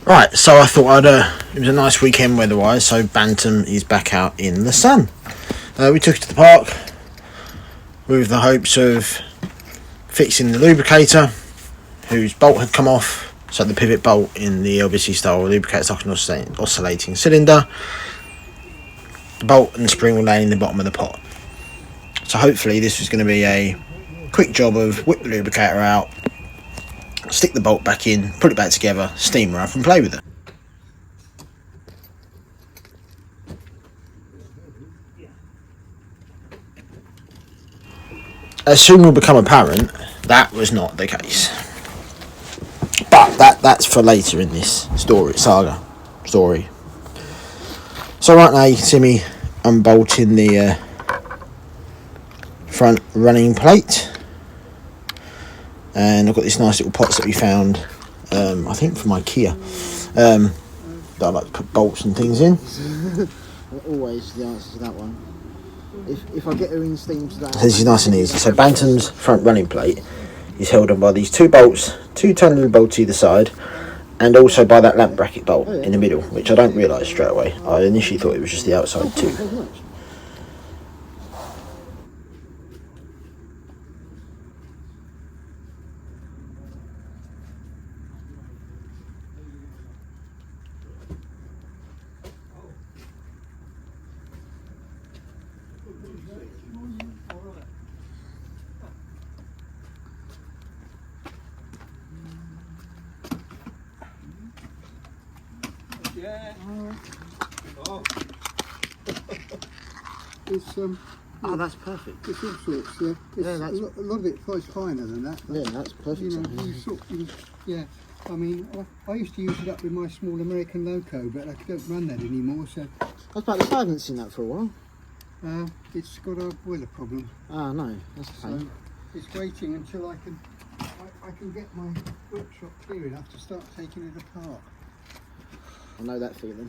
Right, so I thought it was a nice weekend weather-wise, so Bantam is back out in the sun. We took it to the park with the hopes of fixing the lubricator, whose bolt had come off, so the pivot bolt in the LBC style lubricator is like an oscillating cylinder. The bolt and the spring will lay in the bottom of the pot. So hopefully this was going to be a quick job of whip the lubricator out, stick the bolt back in, put it back together, steam her up and play with it. As soon will become apparent, that was not the case. But that's for later in this story. So right now you can see me unbolting the front running plate. And I've got these nice little pots that we found, I think from IKEA, that I like to put bolts and things in. Always the answer to that one. If I get her in steam today... This is nice and easy. So Bantam's front running plate is held on by these two bolts, two tiny little bolts either side, and also by that lamp bracket bolt in the middle, which I don't realise straight away. I initially thought it was just the outside too. Yeah. Oh. It's Oh, that's perfect. It's all sorts. Yeah. That's a lot of it flies finer than that. Yeah, that's perfect. Yeah. I mean, I used to use it up with my small American loco, but I don't run that anymore. So I was about to say I haven't seen that for a while. It's got a boiler problem. Ah, no, that's a pain. So it's waiting until I can get my workshop clear enough to start taking it apart. I know that feeling.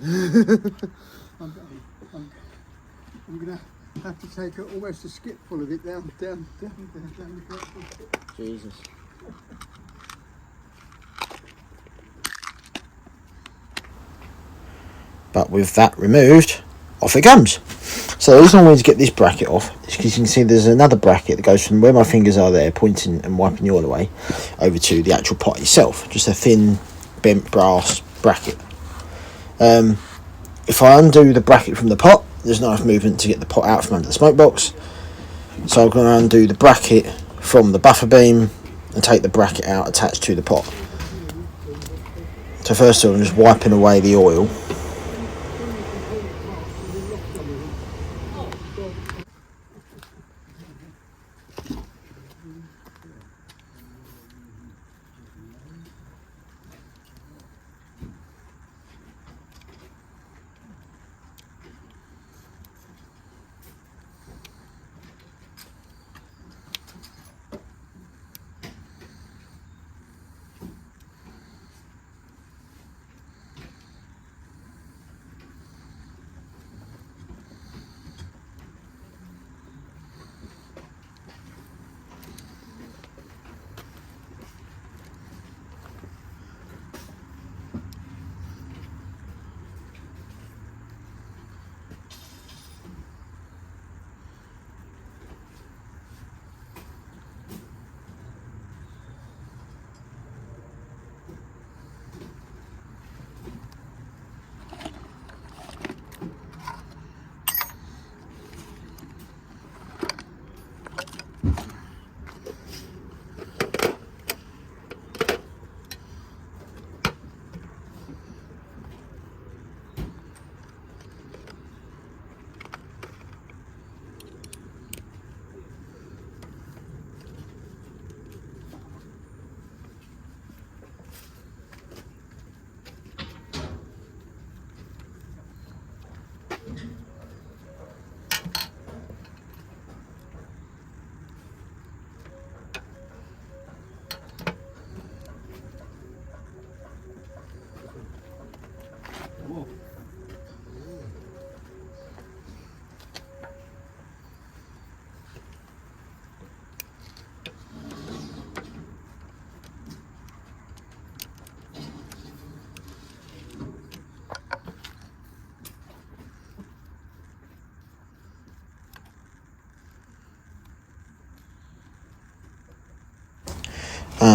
I'm gonna have to take almost a skip full of it down the collection. Jesus. But with that removed, off it comes. So the reason I wanted to get this bracket off is because you can see there's another bracket that goes from where my fingers are there, pointing and wiping the oil away, over to the actual pot itself. Just a thin, bent brass bracket. If I undo the bracket from the pot, there's not enough movement to get the pot out from under the smoke box. So I'm going to undo the bracket from the buffer beam and take the bracket out attached to the pot. So first of all, I'm just wiping away the oil.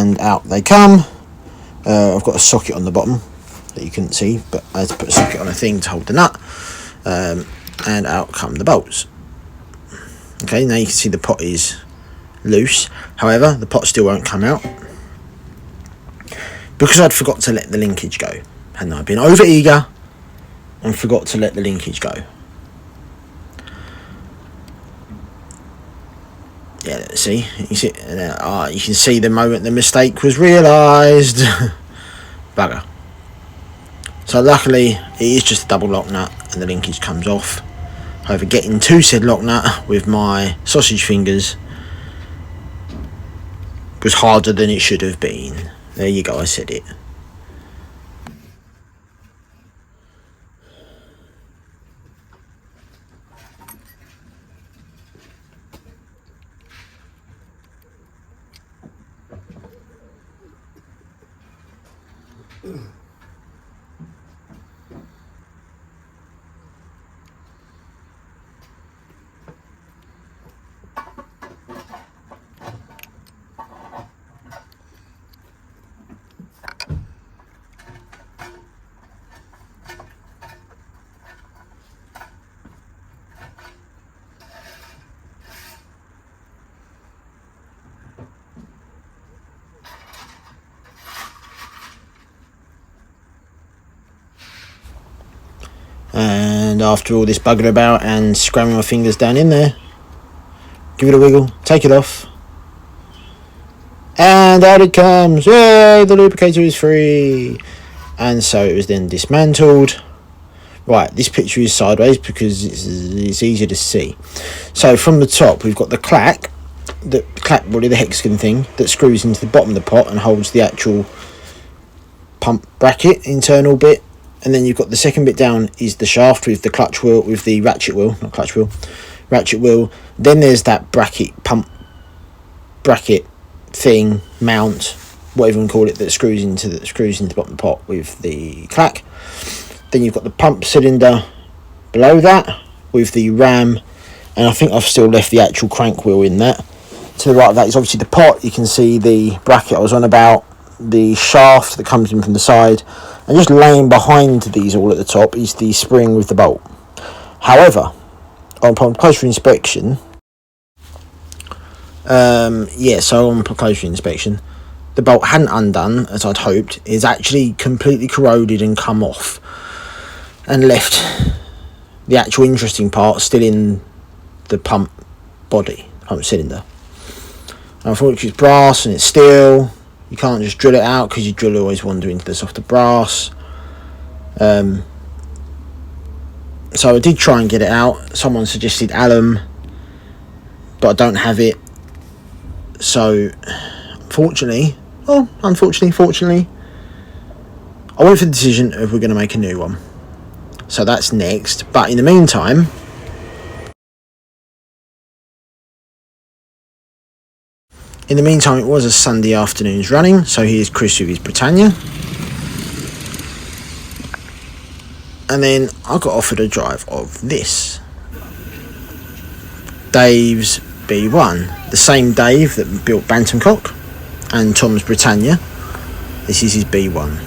and out they come. I've got a socket on the bottom that you couldn't see, but I had to put a socket on a thing to hold the nut, and out come the bolts. Okay, now you can see the pot is loose, however the pot still won't come out because I'd forgot to let the linkage go. Hadn't I been over eager and forgot to let the linkage go. Yeah, let's see. You can see the moment the mistake was realised. Bugger. So luckily it is just a double lock nut and the linkage comes off. However, getting to said lock nut with my sausage fingers was harder than it should have been. There you go, I said it. And after all this bugging about and scramming my fingers down in there, give it a wiggle, take it off, and out it comes. Yay, the lubricator is free. And so it was then dismantled. Right, this picture is sideways because it's easier to see. So from the top we've got the clack, the hexagon thing that screws into the bottom of the pot and holds the actual pump bracket, internal bit. And then you've got the second bit down is the shaft with the clutch wheel, with the ratchet wheel. Then there's that pump bracket thing, mount, whatever you want to call it, that screws into the bottom of the pot with the clack. Then you've got the pump cylinder below that with the ram, and I think I've still left the actual crank wheel in that. To the right of that is obviously the pot. You can see the bracket I was on about, the shaft that comes in from the side, and just laying behind these all at the top is the spring with the bolt. However, upon closer inspection, the bolt hadn't undone as I'd hoped. It's actually completely corroded and come off, and left the actual interesting part still in the pump body, pump cylinder. Unfortunately, it's brass and it's steel. You can't just drill it out because your drill will always wander into the softer brass. So I did try and get it out. Someone suggested alum, but I don't have it. So fortunately, I went for the decision of we're going to make a new one. So that's next. But in the meantime, it was a Sunday afternoon's running, so here's Chris with his Britannia. And then I got offered a drive of this. Dave's B1. The same Dave that built Bantam and Tom's Britannia. This is his B1.